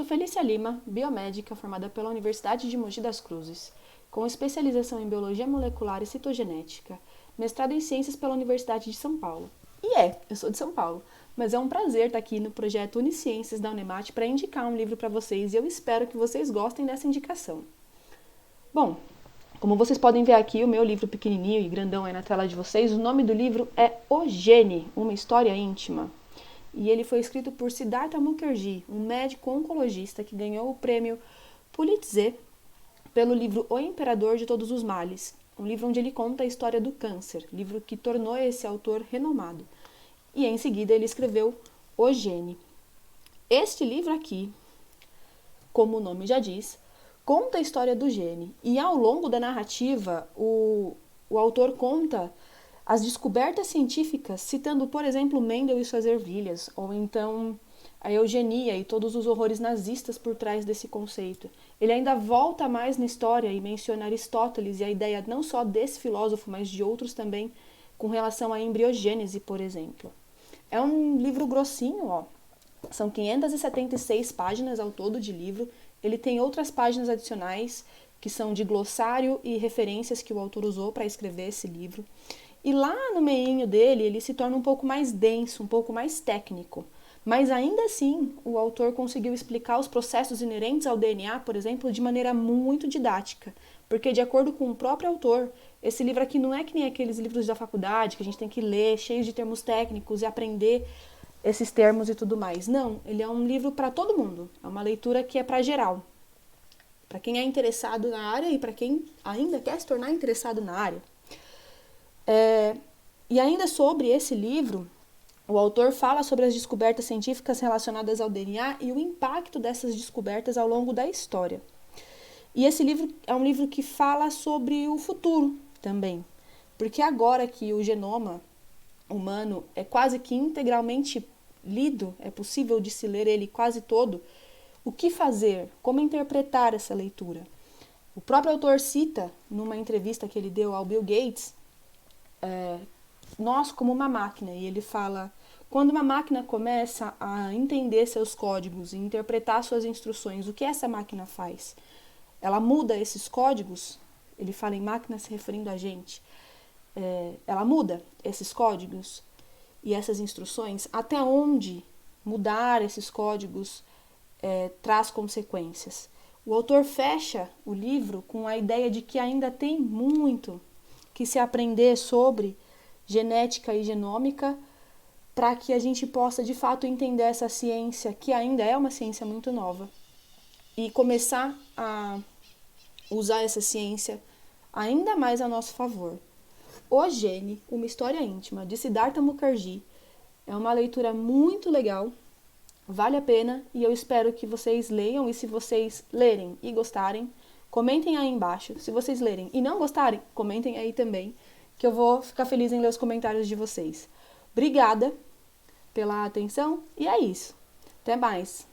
sou Felícia Lima, biomédica formada pela Universidade de Mogi das Cruzes, com especialização em Biologia Molecular e Citogenética, mestrado em Ciências pela Universidade de São Paulo. Eu sou de São Paulo, mas é um prazer estar aqui no projeto Unisciências da Unemat para indicar um livro para vocês e eu espero que vocês gostem dessa indicação. Bom, como vocês podem ver aqui, o meu livro pequenininho e grandão aí na tela de vocês, o nome do livro é O Gene, uma história íntima. E ele foi escrito por Siddhartha Mukherjee, um médico oncologista que ganhou o prêmio Pulitzer pelo livro O Imperador de Todos os Males, um livro onde ele conta a história do câncer, livro que tornou esse autor renomado. E em seguida ele escreveu O Gene. Este livro aqui, como o nome já diz, conta a história do gene. E ao longo da narrativa, o autor conta as descobertas científicas, citando, por exemplo, Mendel e suas ervilhas, ou então a eugenia e todos os horrores nazistas por trás desse conceito. Ele ainda volta mais na história e menciona Aristóteles e a ideia não só desse filósofo, mas de outros também, com relação à embriogênese, por exemplo. É um livro grossinho, ó. São 576 páginas ao todo de livro. Ele tem outras páginas adicionais, que são de glossário e referências que o autor usou para escrever esse livro. E lá no meinho dele, ele se torna um pouco mais denso, um pouco mais técnico. Mas ainda assim, o autor conseguiu explicar os processos inerentes ao DNA, por exemplo, de maneira muito didática. Porque, de acordo com o próprio autor, esse livro aqui não é que nem aqueles livros da faculdade, que a gente tem que ler, cheios de termos técnicos e aprender esses termos e tudo mais. Não, ele é um livro para todo mundo. É uma leitura que é para geral. Para quem é interessado na área e para quem ainda quer se tornar interessado na área. E ainda sobre esse livro, o autor fala sobre as descobertas científicas relacionadas ao DNA e o impacto dessas descobertas ao longo da história. E esse livro é um livro que fala sobre o futuro também, porque agora que o genoma humano é quase que integralmente lido, é possível de se ler ele quase todo, o que fazer? Como interpretar essa leitura? O próprio autor cita, numa entrevista que ele deu ao Bill Gates, nós como uma máquina, e ele fala, quando uma máquina começa a entender seus códigos e interpretar suas instruções, o que essa máquina faz? Ela muda esses códigos, ele fala em máquina se referindo a gente, ela muda esses códigos e essas instruções, até onde mudar esses códigos traz consequências. O autor fecha o livro com a ideia de que ainda tem muito que se aprender sobre genética e genômica para que a gente possa de fato entender essa ciência, que ainda é uma ciência muito nova, e começar a usar essa ciência ainda mais a nosso favor. O Gene, uma história íntima, de Siddhartha Mukherjee, é uma leitura muito legal, vale a pena e eu espero que vocês leiam, e se vocês lerem e gostarem, comentem aí embaixo. Se vocês lerem e não gostarem, comentem aí também, que eu vou ficar feliz em ler os comentários de vocês. Obrigada pela atenção e é isso. Até mais!